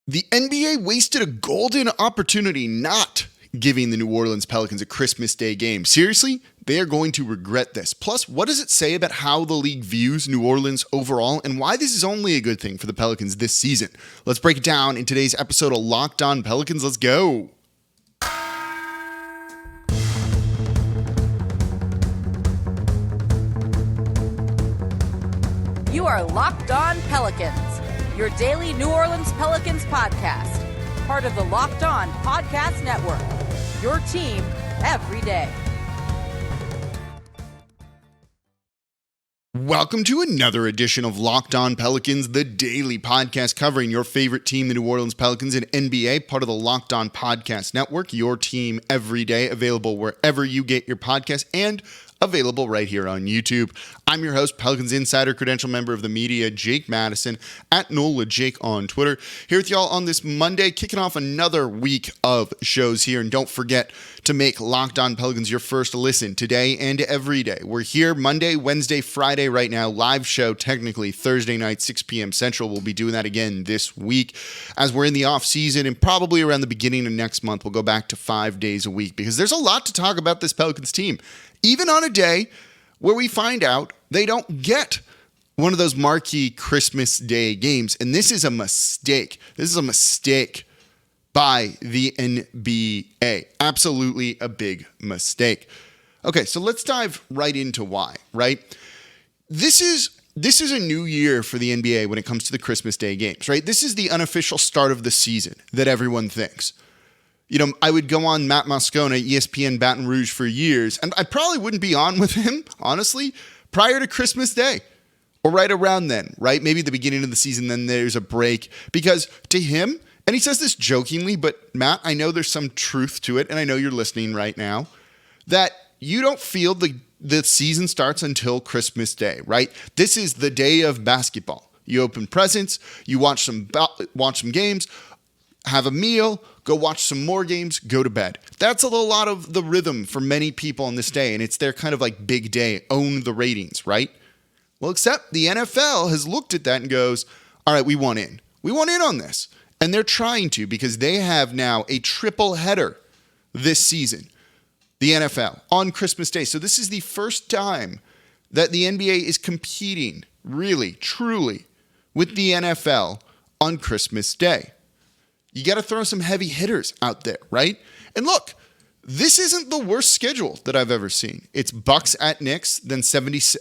The NBA wasted a golden opportunity not giving the New Orleans Pelicans a Christmas Day game. Seriously, they are going to regret this. Plus, what does it say about how the league views New Orleans overall and why this is only a good thing for the Pelicans this season? Let's break it down in today's episode of Locked On Pelicans. Let's go. You are Locked On Pelicans, your daily New Orleans Pelicans podcast, part of the Locked On Podcast Network, your team every day. Welcome to another edition of Locked On Pelicans, the daily podcast covering your favorite team, the New Orleans Pelicans and NBA, part of the Locked On Podcast Network, your team every day, available wherever you get your podcast and available right here on YouTube. I'm your host, Pelicans Insider, credential member of the media, Jake Madison, at NOLA Jake on Twitter. Here with y'all on this Monday, kicking off another week of shows here. And don't forget to make Locked On Pelicans your first listen today and every day. We're here Monday, Wednesday, Friday right now. Live show, technically Thursday night, 6 p.m. Central. We'll be doing that again this week as we're in the off season, and probably around the beginning of next month, we'll go back to 5 days a week because there's a lot to talk about this Pelicans team. Even on a day where we find out they don't get one of those marquee Christmas Day games. And this is a mistake. This is a mistake by the NBA. Absolutely a big mistake. Okay, so let's dive right into why, right? This is a new year for the NBA when it comes to the Christmas Day games, right? This is the unofficial start of the season that everyone thinks. You know, I would go on Matt Moscona, ESPN Baton Rouge for years, and I probably wouldn't be on with him, honestly, prior to Christmas Day or right around then, right? Maybe the beginning of the season, then there's a break. Because to him, and he says this jokingly, but Matt, I know there's some truth to it, and I know you're listening right now, that you don't feel the season starts until Christmas Day, right? This is the day of basketball. You open presents, you watch some games, have a meal, go watch some more games, go to bed. That's a lot of the rhythm for many people on this day, and it's their kind of like big day, own the ratings, right? Well, except the NFL has looked at that and goes, all right, we want in. We want in on this. And they're trying to because they have now a triple header this season, the NFL, on Christmas Day. So this is the first time that the NBA is competing really, truly with the NFL on Christmas Day. You got to throw some heavy hitters out there, right? And look, this isn't the worst schedule that I've ever seen. It's Bucks at Knicks, then Bucks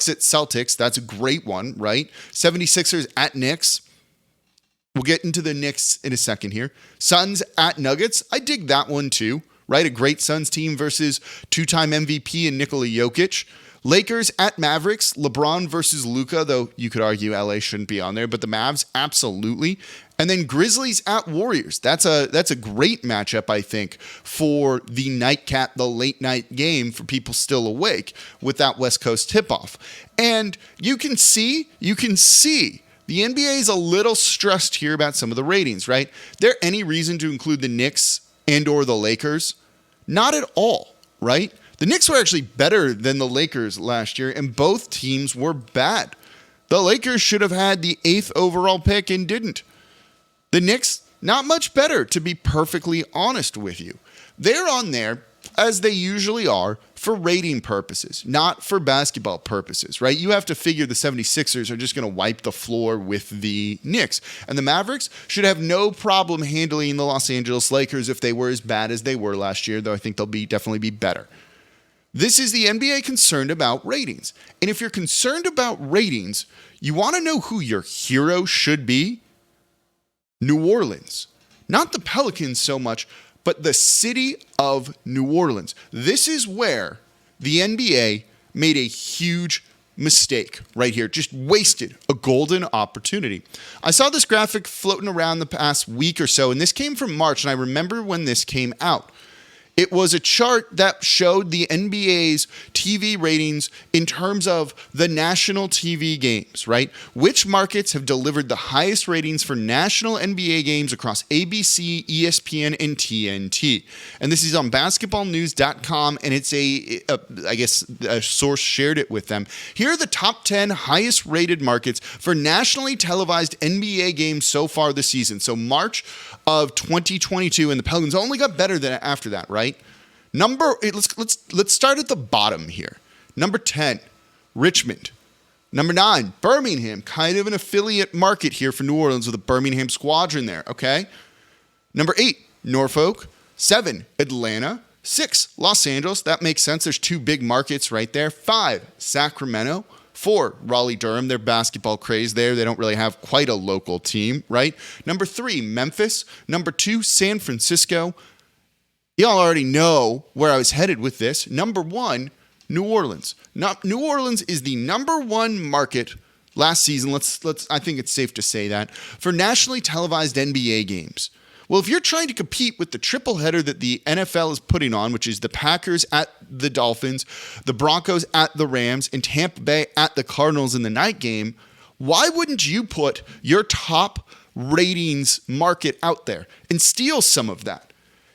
at Celtics. That's a great one, right? 76ers at Knicks. We'll get into the Knicks in a second here. Suns at Nuggets. I dig that one too, right? A great Suns team versus two-time MVP and Nikola Jokic. Lakers at Mavericks, LeBron versus Luka, though you could argue LA shouldn't be on there, but the Mavs, absolutely. And then Grizzlies at Warriors. That's a great matchup, I think, for the nightcap, the late night game for people still awake with that West Coast tip-off. And you can see the NBA is a little stressed here about some of the ratings, right? There any reason to include the Knicks and or the Lakers? Not at all, right? The Knicks were actually better than the Lakers last year, and both teams were bad. The Lakers should have had the 8th overall pick and didn't. The Knicks, not much better, to be perfectly honest with you. They're on there, as they usually are, for rating purposes, not for basketball purposes, right? You have to figure the 76ers are just going to wipe the floor with the Knicks. And the Mavericks should have no problem handling the Los Angeles Lakers if they were as bad as they were last year, though I think they'll definitely be better. This is the NBA concerned about ratings. And if you're concerned about ratings, you want to know who your hero should be? New Orleans. Not the Pelicans so much, but the city of New Orleans. This is where the NBA made a huge mistake right here. Just wasted a golden opportunity. I saw this graphic floating around the past week or so, and this came from March, and I remember when this came out. It was a chart that showed the NBA's TV ratings in terms of the national TV games, right? Which markets have delivered the highest ratings for national NBA games across ABC, ESPN, and TNT? And this is on basketballnews.com, and it's a source shared it with them. Here are the top 10 highest rated markets for nationally televised NBA games so far this season. So March of 2022, and the Pelicans only got better than after that, right? Let's start at the bottom here. Number 10, Richmond. Number 9, Birmingham, kind of an affiliate market here for New Orleans with a Birmingham squadron there, okay? Number 8, Norfolk. 7, Atlanta. 6, Los Angeles. That makes sense. There's 2 big markets right there. 5, Sacramento. 4, Raleigh-Durham. They're basketball craze there. They don't really have quite a local team, right? Number 3, Memphis. Number 2, San Francisco. Y'all already know where I was headed with this. Number 1, New Orleans. New Orleans is the number 1 market last season. I think it's safe to say that for nationally televised NBA games. Well, if you're trying to compete with the triple header that the NFL is putting on, which is the Packers at the Dolphins, the Broncos at the Rams, and Tampa Bay at the Cardinals in the night game, why wouldn't you put your top ratings market out there and steal some of that?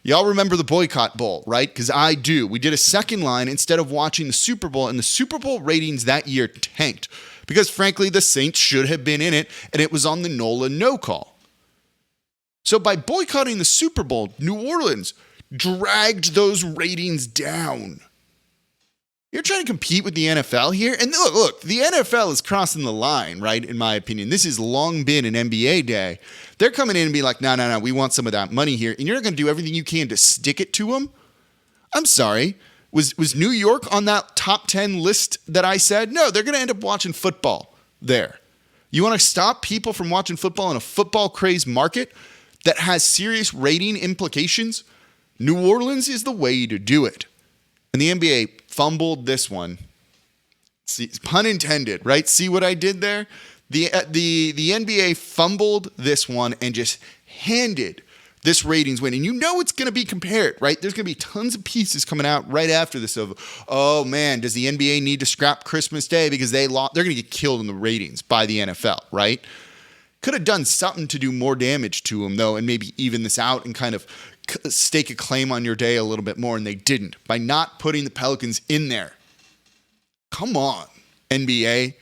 Y'all remember the Boycott Bowl, right? Because I do. We did a second line instead of watching the Super Bowl, and the Super Bowl ratings that year tanked because, frankly, the Saints should have been in it, and it was on the NOLA no call. So by boycotting the Super Bowl, New Orleans dragged those ratings down. You're trying to compete with the NFL here? And look, the NFL is crossing the line, right, in my opinion. This has long been an NBA day. They're coming in and be like, no, we want some of that money here. And you're not going to do everything you can to stick it to them? I'm sorry. Was New York on that top 10 list that I said? No, they're going to end up watching football there. You want to stop people from watching football in a football-crazed market that has serious rating implications? New Orleans is the way to do it. And the NBA fumbled this one. See, pun intended, right? See what I did there? The NBA fumbled this one and just handed this ratings win. And you know it's going to be compared, right? There's going to be tons of pieces coming out right after this of, oh man, does the NBA need to scrap Christmas Day because they're going to get killed in the ratings by the NFL, right? Could have done something to do more damage to them, though, and maybe even this out and kind of stake a claim on your day a little bit more, and they didn't by not putting the Pelicans in there. Come on, NBA.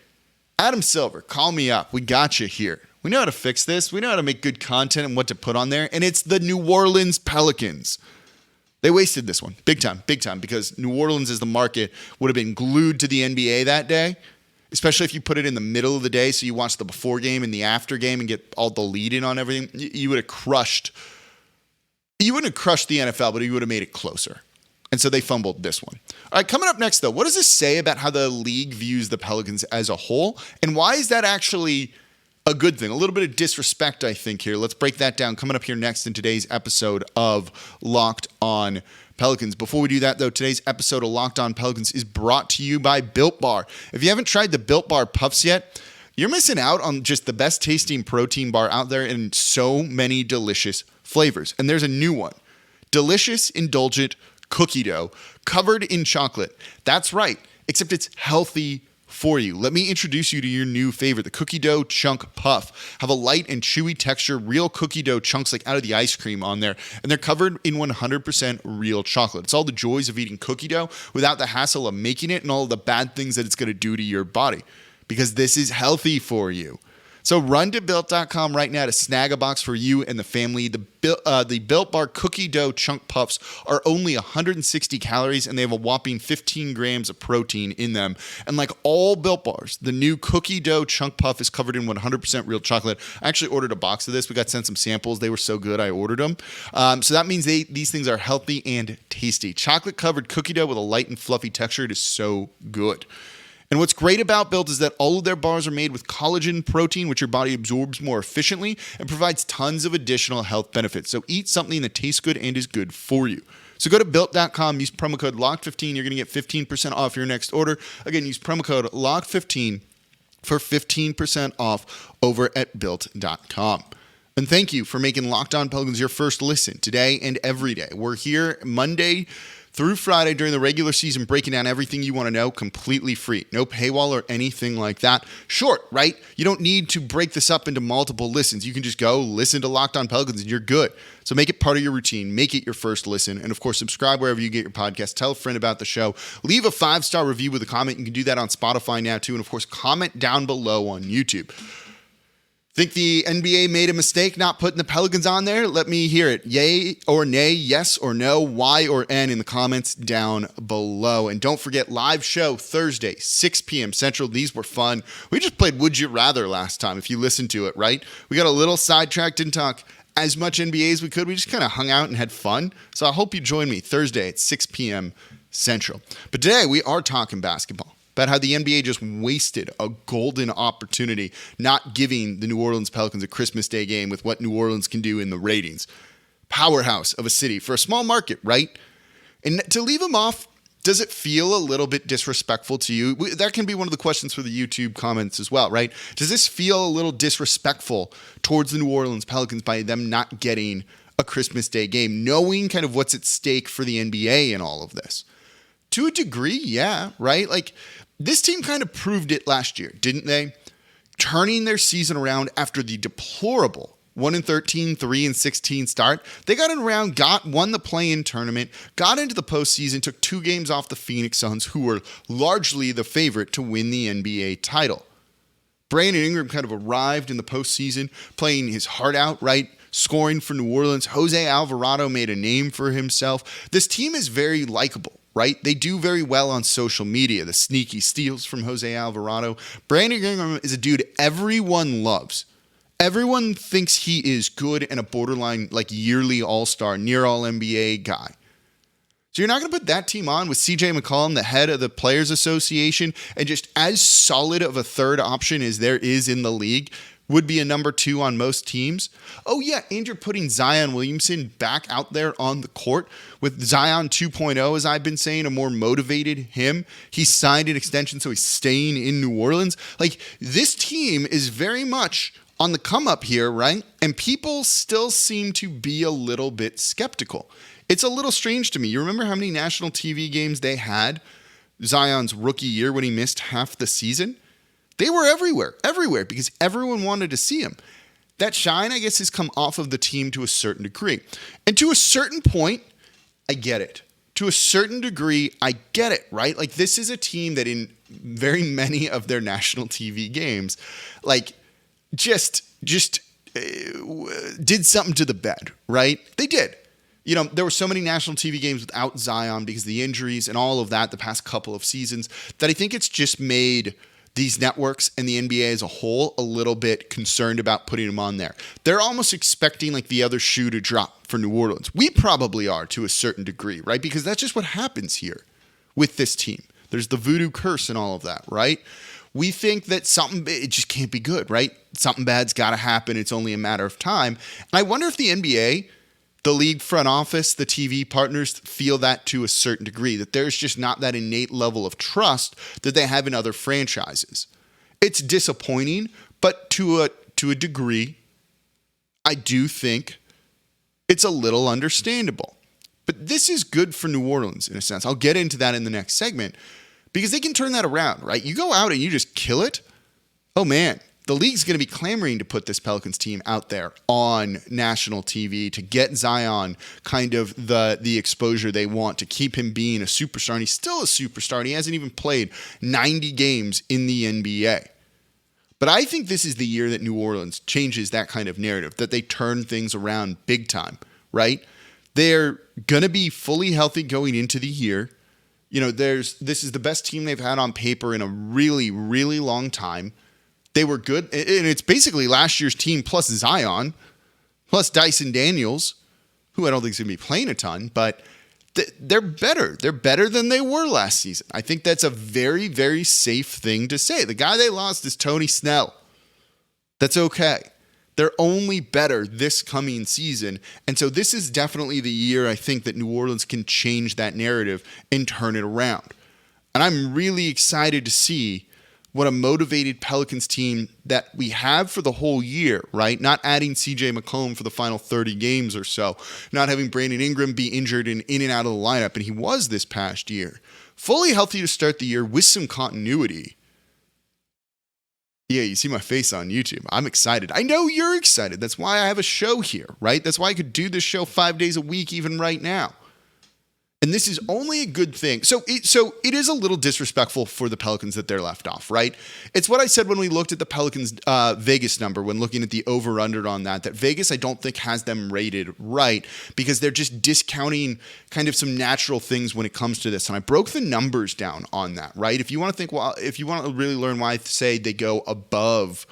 Adam Silver, call me up. We got you here. We know how to fix this. We know how to make good content and what to put on there, and it's the New Orleans Pelicans. They wasted this one big time, because New Orleans as the market would have been glued to the NBA that day. Especially if you put it in the middle of the day, so you watch the before game and the after game and get all the lead in on everything, you would have crushed. You wouldn't have crushed the NFL, but you would have made it closer. And so they fumbled this one. All right, coming up next, though, what does this say about how the league views the Pelicans as a whole? And why is that actually a good thing? A little bit of disrespect, I think, here. Let's break that down. Coming up here next in today's episode of Locked On Pelicans. Before we do that, though, today's episode of Locked On Pelicans is brought to you by Built Bar. If you haven't tried the Built Bar Puffs yet, you're missing out on just the best tasting protein bar out there in so many delicious flavors. And there's a new one. Delicious, indulgent cookie dough covered in chocolate. That's right, except it's healthy for you. Let me introduce you to your new favorite, the Cookie Dough Chunk Puff. Have a light and chewy texture, real cookie dough chunks like out of the ice cream on there, and they're covered in 100% real chocolate. It's all the joys of eating cookie dough without the hassle of making it and all of the bad things that it's going to do to your body, because this is healthy for you. So run to Built.com right now to snag a box for you and the family. The Built Bar Cookie Dough Chunk Puffs are only 160 calories, and they have a whopping 15 grams of protein in them. And like all Built Bars, the new Cookie Dough Chunk Puff is covered in 100% real chocolate. I actually ordered a box of this. We got sent some samples. They were so good, I ordered them. So that means these things are healthy and tasty. Chocolate-covered cookie dough with a light and fluffy texture. It is so good. And what's great about Built is that all of their bars are made with collagen protein, which your body absorbs more efficiently and provides tons of additional health benefits. So eat something that tastes good and is good for you. So go to Built.com, use promo code LOCKED15. You're going to get 15% off your next order. Again, use promo code LOCKED15 for 15% off over at Built.com. And thank you for making Locked On Pelicans your first listen today and every day. We're here Monday through Friday during the regular season, breaking down everything you want to know completely free. No paywall or anything like that. Short, right? You don't need to break this up into multiple listens. You can just go listen to Locked On Pelicans and you're good. So make it part of your routine. Make it your first listen. And of course, subscribe wherever you get your podcast. Tell a friend about the show. Leave a 5-star review with a comment. You can do that on Spotify now too. And of course, comment down below on YouTube. Think the NBA made a mistake not putting the Pelicans on there? Let me hear it. Yay or nay, yes or no, Y or N in the comments down below. And don't forget, live show Thursday, 6 p.m. Central. These were fun. We just played Would You Rather last time, if you listened to it, right? We got a little sidetracked, didn't talk as much NBA as we could. We just kind of hung out and had fun. So I hope you join me Thursday at 6 p.m. Central. But today we are talking basketball. About how the NBA just wasted a golden opportunity not giving the New Orleans Pelicans a Christmas Day game with what New Orleans can do in the ratings. Powerhouse of a city for a small market, right? And to leave them off, does it feel a little bit disrespectful to you? That can be one of the questions for the YouTube comments as well, right? Does this feel a little disrespectful towards the New Orleans Pelicans by them not getting a Christmas Day game, knowing kind of what's at stake for the NBA in all of this? To a degree, yeah, right? Like, this team kind of proved it last year, didn't they? Turning their season around after the deplorable 1-13, 3-16 start. They got around, won the play-in tournament, got into the postseason, took 2 games off the Phoenix Suns, who were largely the favorite to win the NBA title. Brandon Ingram kind of arrived in the postseason, playing his heart out, right? Scoring for New Orleans. Jose Alvarado made a name for himself. This team is very likable. Right? They do very well on social media. The sneaky steals from Jose Alvarado. Brandon Ingram is a dude everyone loves. Everyone thinks he is good and a borderline like yearly all-star, near all-NBA guy. So you're not going to put that team on with CJ McCollum, the head of the Players Association, and just as solid of a third option as there is in the league, would be a number 2 on most teams. Oh yeah, and you're putting Zion Williamson back out there on the court with Zion 2.0, as I've been saying, a more motivated him. He signed an extension, so he's staying in New Orleans. Like, this team is very much on the come up here, right? And people still seem to be a little bit skeptical. It's a little strange to me. You remember how many national TV games they had Zion's rookie year when he missed half the season? They were everywhere, because everyone wanted to see him. That shine, I guess, has come off of the team to a certain degree. And to a certain point, I get it. To a certain degree, I get it, right? Like, this is a team that in very many of their national TV games, like, just did something to the bed, right? They did. You know, there were so many national TV games without Zion because of the injuries and all of that the past couple of seasons that I think it's just made these networks and the NBA as a whole a little bit concerned about putting him on there. They're almost expecting like the other shoe to drop for New Orleans. We probably are to a certain degree, right? Because that's just what happens here with this team. There's the voodoo curse and all of that, right? We think that it just can't be good, right? Something bad's got to happen. It's only a matter of time. And I wonder if the NBA, the league front office, the TV partners feel that to a certain degree, that there's just not that innate level of trust that they have in other franchises. It's disappointing, but to a degree, I do think it's a little understandable. But this is good for New Orleans in a sense. I'll get into that in the next segment because they can turn that around, right? You go out and you just kill it. Oh man. The league's going to be clamoring to put this Pelicans team out there on national TV to get Zion kind of the exposure they want, to keep him being a superstar. And he's still a superstar, and he hasn't even played 90 games in the NBA. But I think this is the year that New Orleans changes that kind of narrative, that they turn things around big time, right? They're going to be fully healthy going into the year. You know, this is the best team they've had on paper in a really, really long time. They were good, and it's basically last year's team plus Zion, plus Dyson Daniels, who I don't think is going to be playing a ton, but they're better. They're better than they were last season. I think that's a very, very safe thing to say. The guy they lost is Tony Snell. That's okay. They're only better this coming season, and so this is definitely the year I think that New Orleans can change that narrative and turn it around. And I'm really excited to see what a motivated Pelicans team that we have for the whole year, right? Not adding CJ McCollum for the final 30 games or so, not having Brandon Ingram be injured and in and out of the lineup, and he was this past year. Fully healthy to start the year with some continuity. Yeah, you see my face on YouTube. I'm excited. I know you're excited. That's why I have a show here, right? That's why I could do this show 5 days a week even right now. And this is only a good thing. So it is a little disrespectful for the Pelicans that they're left off, right? It's what I said when we looked at the Pelicans Vegas number, when looking at the over-under on that Vegas, I don't think, has them rated right because they're just discounting kind of some natural things when it comes to this. And I broke the numbers down on that, right? If you want to think, well, if you want to really learn why I say they go above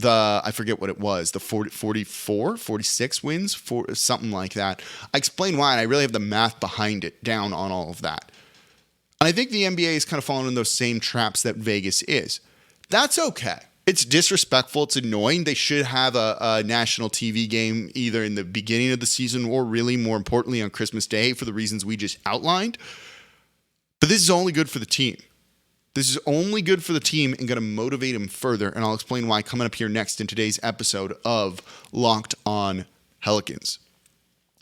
I forget what it was, the 44, 46 wins, something like that. I explain why, and I really have the math behind it down on all of that. And I think the NBA is kind of falling in those same traps that Vegas is. That's okay. It's disrespectful. It's annoying. They should have a national TV game either in the beginning of the season or really more importantly on Christmas Day for the reasons we just outlined. But this is only good for the team. This is only good for the team and going to motivate them further, and I'll explain why coming up here next in today's episode of Locked On Pelicans.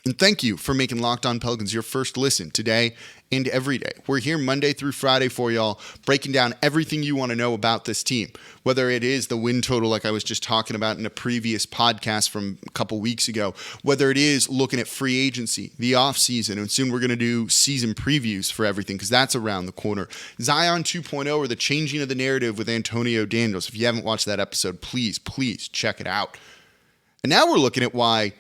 And thank you for making Locked On Pelicans your first listen today and every day. We're here Monday through Friday for y'all, breaking down everything you want to know about this team, whether it is the win total like I was just talking about in a previous podcast from a couple weeks ago, whether it is looking at free agency, the offseason, and soon we're going to do season previews for everything because that's around the corner. Zion 2.0 or the changing of the narrative with Antonio Daniels. If you haven't watched that episode, please check it out. And now we're looking at why,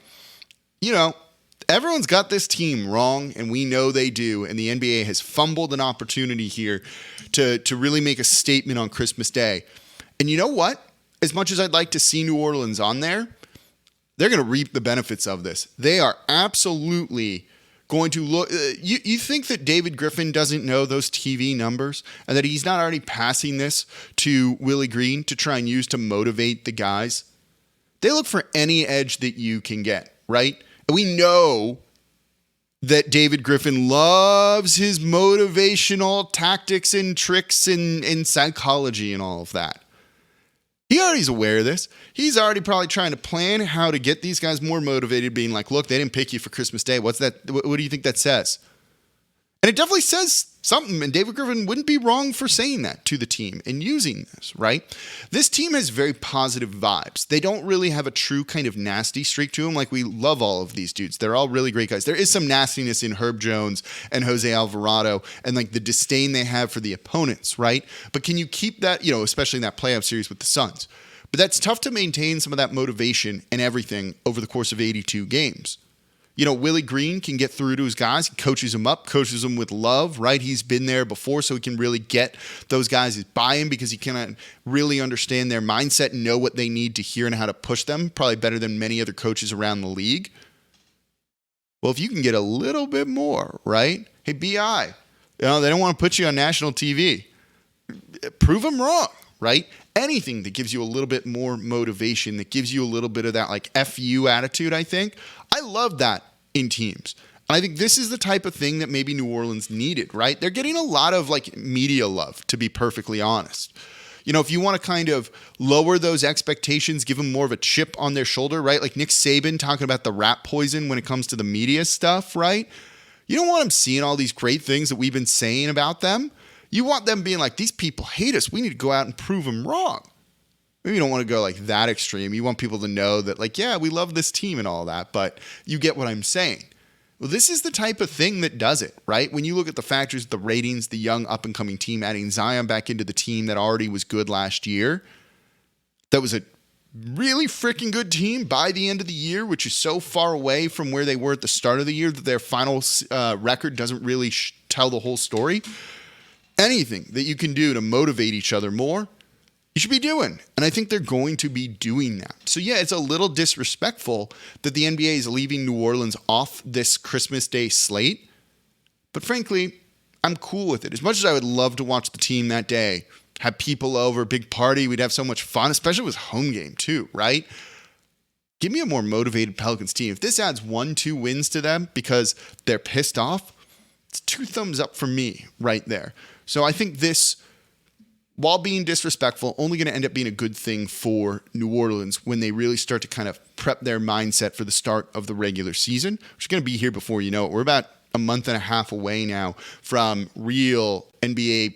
everyone's got this team wrong, and we know they do, and the NBA has fumbled an opportunity here to really make a statement on Christmas Day. And you know what? As much as I'd like to see New Orleans on there, they're going to reap the benefits of this. They are absolutely going to look. You think that David Griffin doesn't know those TV numbers and that he's not already passing this to Willie Green to try and use to motivate the guys? They look for any edge that you can get, right? And we know that David Griffin loves his motivational tactics and tricks and psychology and all of that. He already's aware of this. He's already probably trying to plan how to get these guys more motivated, being like, look, they didn't pick you for Christmas Day. What's that? What do you think that says? And it definitely says something, and David Griffin wouldn't be wrong for saying that to the team and using this, right? This team has very positive vibes. They don't really have a true kind of nasty streak to them. Like, we love all of these dudes. They're all really great guys. There is some nastiness in Herb Jones and Jose Alvarado and like the disdain they have for the opponents, right? But can you keep that, especially in that playoff series with the Suns? But that's tough to maintain some of that motivation and everything over the course of 82 games. Willie Green can get through to his guys. He coaches them up, coaches them with love, right? He's been there before, so he can really get those guys buy-in because he can really understand their mindset and know what they need to hear and how to push them, probably better than many other coaches around the league. Well, if you can get a little bit more, right? Hey, BI, they don't want to put you on national TV. Prove them wrong, right? Anything that gives you a little bit more motivation, that gives you a little bit of that like F you attitude, I think. I love that in teams. And I think this is the type of thing that maybe New Orleans needed, right? They're getting a lot of like media love, to be perfectly honest. If you want to kind of lower those expectations, give them more of a chip on their shoulder, right? Like Nick Saban talking about the rat poison when it comes to the media stuff, right? You don't want them seeing all these great things that we've been saying about them. You want them being like, these people hate us. We need to go out and prove them wrong. Maybe you don't want to go like that extreme. You want people to know that like, yeah, we love this team and all that, but you get what I'm saying. Well, this is the type of thing that does it, right? When you look at the factors, the ratings, the young up-and-coming team, adding Zion back into the team that already was good last year, that was a really freaking good team by the end of the year, which is so far away from where they were at the start of the year that their final record doesn't really tell the whole story. Anything that you can do to motivate each other more, you should be doing. And I think they're going to be doing that. So yeah, it's a little disrespectful that the NBA is leaving New Orleans off this Christmas Day slate. But frankly, I'm cool with it. As much as I would love to watch the team that day, have people over, big party, we'd have so much fun, especially with home game too, right? Give me a more motivated Pelicans team. If this adds 1-2 wins to them because they're pissed off, it's 2 thumbs up for me right there. So I think this while being disrespectful, only going to end up being a good thing for New Orleans when they really start to kind of prep their mindset for the start of the regular season, which is going to be here before you know it. We're about a month and a half away now from real NBA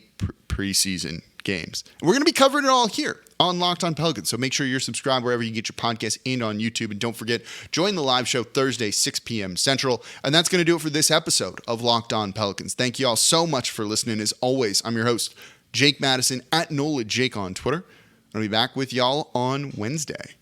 preseason games. We're going to be covering it all here on Locked On Pelicans. So make sure you're subscribed wherever you get your podcast and on YouTube. And don't forget, join the live show Thursday, 6 p.m. Central. And that's going to do it for this episode of Locked On Pelicans. Thank you all so much for listening. As always, I'm your host, Jake Madison, at NOLA Jake on Twitter. I'll be back with y'all on Wednesday.